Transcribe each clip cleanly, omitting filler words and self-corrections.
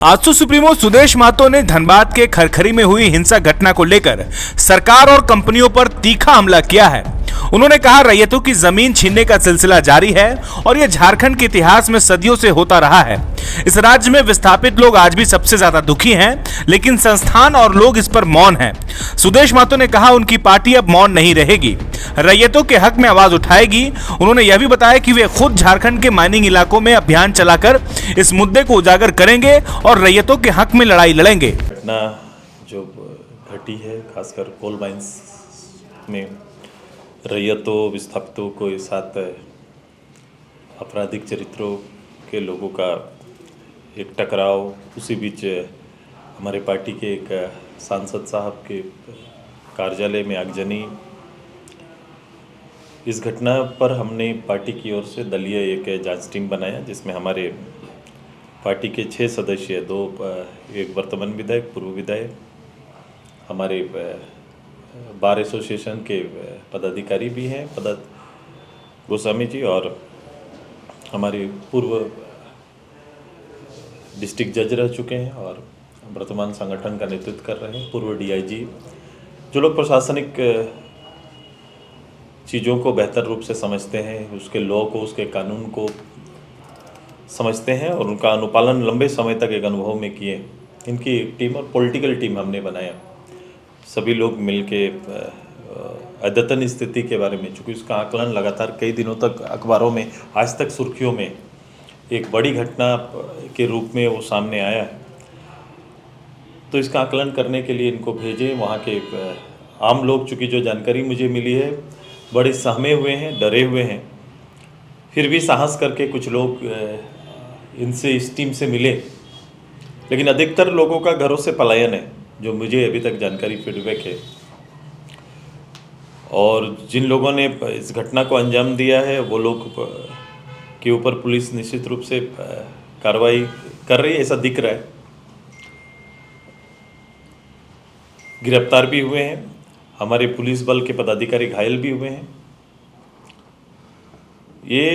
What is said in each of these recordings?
AJSU supremo Sudesh Mahato ने धनबाद के खरखरी में हुई हिंसक घटना को लेकर सरकार और कंपनियों पर तीखा हमला किया है। उन्होंने कहा, रैयतों की जमीन छीनने का सिलसिला जारी है और यह झारखंड के इतिहास में सदियों से होता रहा है। इस राज्य में विस्थापित लोग आज भी सबसे ज्यादा दुखी हैं, लेकिन संस्थान और लोग इस पर मौन हैं। सुदेश महतो ने कहा, उनकी पार्टी अब मौन नहीं रहेगी, रैयतों के हक में आवाज उठाएगी। उन्होंने यह भी बताया कि वे खुद झारखंड के माइनिंग इलाकों में अभियान चलाकर इस मुद्दे को उजागर करेंगे और रैयतों के हक में लड़ाई लड़ेंगे। घटना जो घटी है, खासकर कोल माइंस में रैयतों विस्थापितों के साथ आपराधिक चरित्रों के लोगों का एक टकराव, उसी बीच हमारे पार्टी के एक सांसद साहब के कार्यालय में आगजनी। इस घटना पर हमने पार्टी की ओर से दलीय एक जांच टीम बनाया, जिसमें हमारे पार्टी के 6 सदस्य, एक वर्तमान विधायक, पूर्व विधायक, हमारे बार एसोसिएशन के पदाधिकारी भी हैं, गोस्वामी जी, और हमारे पूर्व डिस्ट्रिक्ट जज रह चुके हैं और वर्तमान संगठन का नेतृत्व कर रहे हैं, पूर्व डीआईजी, जो लोग प्रशासनिक चीज़ों को बेहतर रूप से समझते हैं, उसके लॉ को, उसके कानून को समझते हैं और उनका अनुपालन लंबे समय तक एक अनुभव में किए। इनकी एक टीम और पॉलिटिकल टीम हमने बनाया। सभी लोग मिलके अद्यतन स्थिति के बारे में, चूँकि उसका आकलन लगातार कई दिनों तक अखबारों में, आज तक सुर्खियों में एक बड़ी घटना के रूप में वो सामने आया है, तो इसका आकलन करने के लिए इनको भेजे। वहाँ के आम लोग, चूँकि जो जानकारी मुझे मिली है, बड़े सहमे हुए हैं, डरे हुए हैं, फिर भी साहस करके कुछ लोग इनसे, इस टीम से मिले, लेकिन अधिकतर लोगों का घरों से पलायन है, जो मुझे अभी तक जानकारी फीडबैक है। और जिन लोगों ने इस घटना को अंजाम दिया है, वो लोग के ऊपर पुलिस निश्चित रूप से कार्रवाई कर रही है, ऐसा दिख रहा है। गिरफ्तार भी हुए हैं, हमारे पुलिस बल के पदाधिकारी घायल भी हुए हैं। ये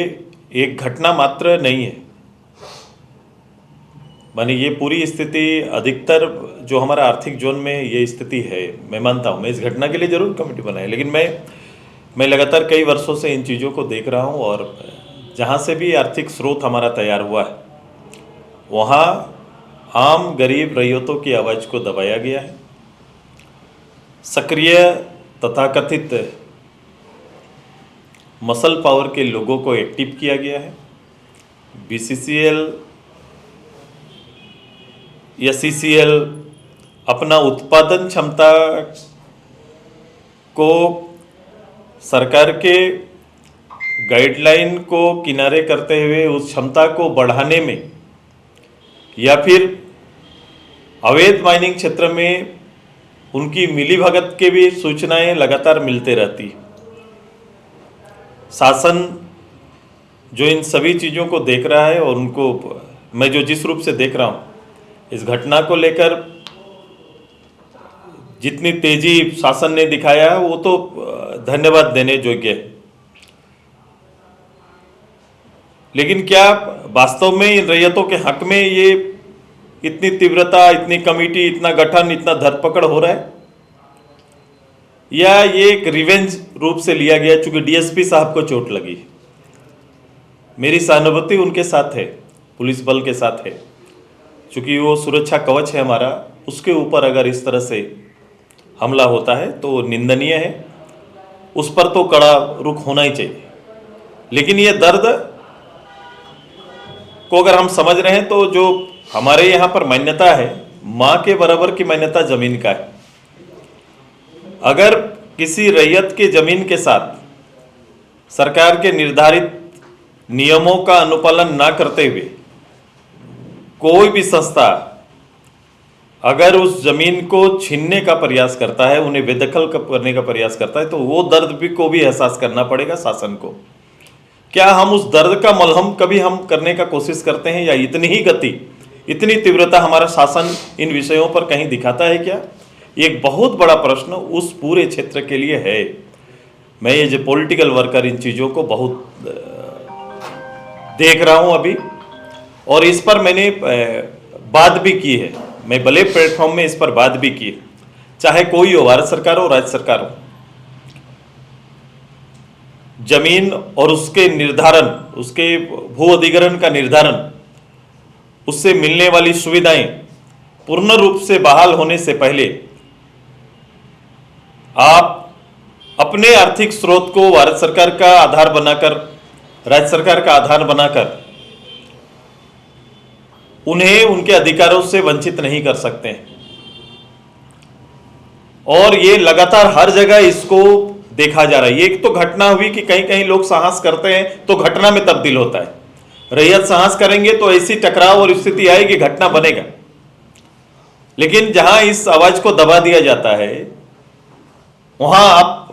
एक घटना मात्र नहीं है, माने ये पूरी स्थिति, अधिकतर जो हमारा आर्थिक जोन में ये स्थिति है, मैं मानता हूँ, मैं इस घटना के लिए जरूर कमेटी बनाई, लेकिन मैं लगातार कई वर्षों से इन चीज़ों को देख रहा हूँ और जहाँ से भी आर्थिक स्रोत हमारा तैयार हुआ है, वहाँ आम गरीब रैयतों की आवाज़ को दबाया गया है। सक्रिय तथाकथित मसल पावर के लोगों को एक्टिव किया गया है। बीसीसीएल या सीसीएल अपना उत्पादन क्षमता को सरकार के गाइडलाइन को किनारे करते हुए उस क्षमता को बढ़ाने में, या फिर अवैध माइनिंग क्षेत्र में उनकी मिलीभगत के भी सूचनाएं लगातार मिलते रहती। शासन जो इन सभी चीज़ों को देख रहा है, और उनको मैं जो जिस रूप से देख रहा हूँ, इस घटना को लेकर जितनी तेजी शासन ने दिखाया है, वो तो धन्यवाद देने योग्य है। लेकिन क्या वास्तव में इन रैयतों के हक में ये इतनी तीव्रता, इतनी कमेटी, इतना गठन, इतना धरपकड़ हो रहा है, या ये एक रिवेंज रूप से लिया गया चूंकि डीएसपी साहब को चोट लगी? मेरी सहानुभूति उनके साथ है, पुलिस बल के साथ है, चूंकि वो सुरक्षा कवच है हमारा, उसके ऊपर अगर इस तरह से हमला होता है तो निंदनीय है, उस पर तो कड़ा रुख होना ही चाहिए। लेकिन ये दर्द को अगर हम समझ रहे हैं, तो जो हमारे यहाँ पर मान्यता है, माँ के बराबर की मान्यता जमीन का है। अगर किसी रैयत के जमीन के साथ सरकार के निर्धारित नियमों का अनुपालन ना करते हुए कोई भी संस्था अगर उस जमीन को छीनने का प्रयास करता है, उन्हें बेदखल करने का प्रयास करता है, तो वो दर्द भी को भी एहसास करना पड़ेगा शासन को। क्या हम उस दर्द का मलहम कभी हम करने का कोशिश करते हैं, या इतनी ही गति, इतनी तीव्रता हमारा शासन इन विषयों पर कहीं दिखाता है क्या? एक बहुत बड़ा प्रश्न उस पूरे क्षेत्र के लिए है। मैं ये जो पॉलिटिकल वर्कर इन चीज़ों को बहुत देख रहा हूँ अभी, और इस पर मैंने बात भी की है, मैं भले प्लेटफॉर्म में इस पर बात भी की है, चाहे कोई हो, भारत सरकार हो, राज्य सरकार हो, जमीन और उसके निर्धारण, उसके भू अधिग्रहण का निर्धारण, उससे मिलने वाली सुविधाएं पूर्ण रूप से बहाल होने से पहले आप अपने आर्थिक स्रोत को भारत सरकार का आधार बनाकर, राज्य सरकार का आधार बनाकर उन्हें उनके अधिकारों से वंचित नहीं कर सकते हैं। और ये लगातार हर जगह इसको देखा जा रहा है। ये एक तो घटना हुई कि कहीं कहीं लोग साहस करते हैं तो घटना में तब्दील होता है, रैयत साहस करेंगे तो ऐसी टकराव और स्थिति आएगी, घटना बनेगा। लेकिन जहां इस आवाज को दबा दिया जाता है वहां आप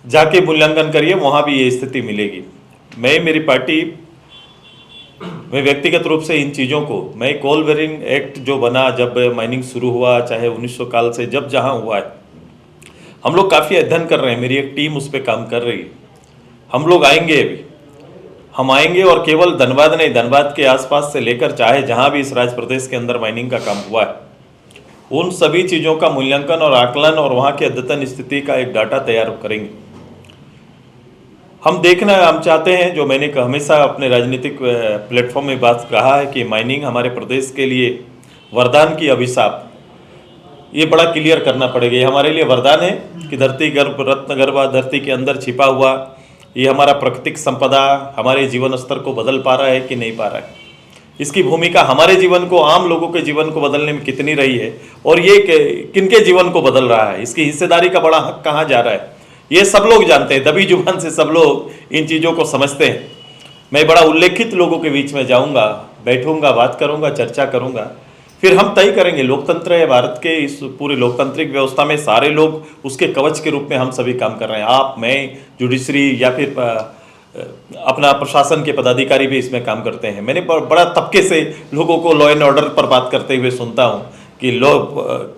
जाके मूल्यांकन करिए, वहां भी ये स्थिति मिलेगी। मेरी पार्टी, मैं व्यक्तिगत रूप से इन चीज़ों को, मैं कोल बेरिंग एक्ट जो बना जब माइनिंग शुरू हुआ, चाहे 1900 काल से जब जहां हुआ है, हम लोग काफ़ी अध्ययन कर रहे हैं, मेरी एक टीम उस पर काम कर रही है। हम लोग आएंगे, अभी हम आएंगे और केवल धनबाद नहीं, धनबाद के आसपास से लेकर चाहे जहां भी इस राज्य प्रदेश के अंदर माइनिंग का काम हुआ है, उन सभी चीज़ों का मूल्यांकन और आकलन और वहाँ की अद्यतन स्थिति का एक डाटा तैयार करेंगे। हम चाहते हैं, जो मैंने हमेशा अपने राजनीतिक प्लेटफॉर्म में बात कहा है कि माइनिंग हमारे प्रदेश के लिए वरदान की अभिशाप, ये बड़ा क्लियर करना पड़ेगा। ये हमारे लिए वरदान है कि धरती गर्भ, रत्न गर्भा धरती के अंदर छिपा हुआ ये हमारा प्राकृतिक संपदा हमारे जीवन स्तर को बदल पा रहा है कि नहीं पा रहा है, इसकी भूमिका हमारे जीवन को, आम लोगों के जीवन को बदलने में कितनी रही है, और ये किनके जीवन को बदल रहा है, इसकी हिस्सेदारी का बड़ा हक कहाँ जा रहा है, ये सब लोग जानते हैं। दबी जुबान से सब लोग इन चीज़ों को समझते हैं। मैं बड़ा उल्लेखित लोगों के बीच में जाऊंगा, बैठूंगा, बात करूंगा, चर्चा करूंगा, फिर हम तय करेंगे। लोकतंत्र है भारत के, इस पूरी लोकतांत्रिक व्यवस्था में सारे लोग उसके कवच के रूप में हम सभी काम कर रहे हैं। आप, मैं, जुडिशरी या फिर अपना प्रशासन के पदाधिकारी भी इसमें काम करते हैं। मैंने बड़ा तबके से लोगों को लॉ एंड ऑर्डर पर बात करते हुए सुनता हूँ कि लॉ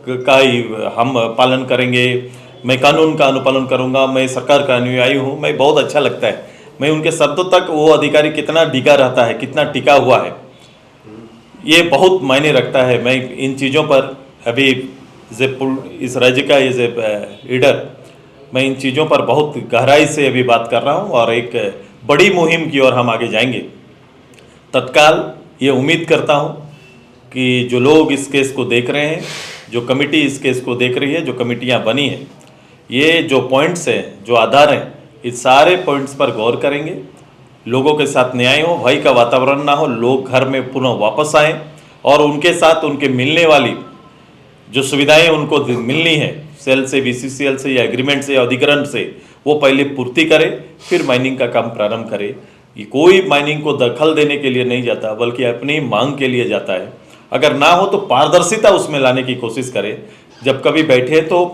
का ही हम पालन करेंगे, मैं कानून का अनुपालन करूँगा, मैं सरकार का अनुयायी हूँ। मैं बहुत अच्छा लगता है, मैं उनके शब्दों तक वो अधिकारी कितना डिगा रहता है, कितना टिका हुआ है, ये बहुत मायने रखता है। मैं इन चीज़ों पर अभी इस राज्य का एज ए लीडर, मैं इन चीज़ों पर बहुत गहराई से अभी बात कर रहा हूँ और एक बड़ी मुहिम की ओर हम आगे जाएंगे। तत्काल ये उम्मीद करता हूँ कि जो लोग इस केस को देख रहे हैं, जो कमेटी इस केस को देख रही है, जो कमेटियाँ बनी हैं, ये जो पॉइंट्स हैं, जो आधार हैं, इस सारे पॉइंट्स पर गौर करेंगे। लोगों के साथ न्याय हो, भय का वातावरण ना हो, लोग घर में पुनः वापस आएँ और उनके साथ उनके मिलने वाली जो सुविधाएं उनको मिलनी है, सेल से, बीसीसीएल से या एग्रीमेंट से या अधिग्रहण से, वो पहले पूर्ति करे, फिर माइनिंग का काम प्रारंभ करे। ये कोई माइनिंग को दखल देने के लिए नहीं जाता, बल्कि अपनी मांग के लिए जाता है। अगर ना हो तो पारदर्शिता उसमें लाने की कोशिश करे। जब कभी बैठे तो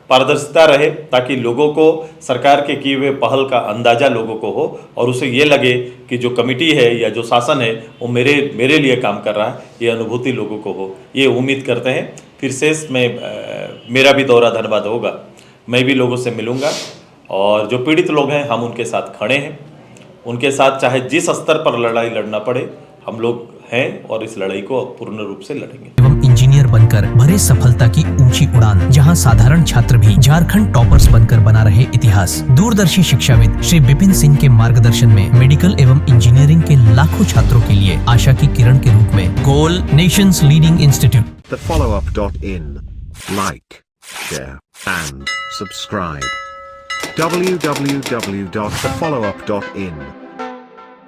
पारदर्शिता रहे, ताकि लोगों को सरकार के किए हुए पहल का अंदाज़ा लोगों को हो और उसे ये लगे कि जो कमेटी है या जो शासन है वो मेरे लिए काम कर रहा है, ये अनुभूति लोगों को हो। ये उम्मीद करते हैं। फिर शेष में मेरा भी दौरा धनबाद होगा, मैं भी लोगों से मिलूँगा और जो पीड़ित लोग हैं हम उनके साथ खड़े हैं। उनके साथ चाहे जिस स्तर पर लड़ाई लड़ना पड़े, हम लोग हैं और इस लड़ाई को पूर्ण रूप से लड़ेंगे। एवं इंजीनियर बनकर भरे सफलता की ऊंची उड़ान, जहां साधारण छात्र भी झारखंड टॉपर्स बनकर बना रहे इतिहास। दूरदर्शी शिक्षाविद श्री विपिन सिंह के मार्गदर्शन में मेडिकल एवं इंजीनियरिंग के लाखों छात्रों के लिए आशा की किरण के रूप में goal nations leading institute. thefollowup.in. Like, share and subscribe. www.thefollowup.in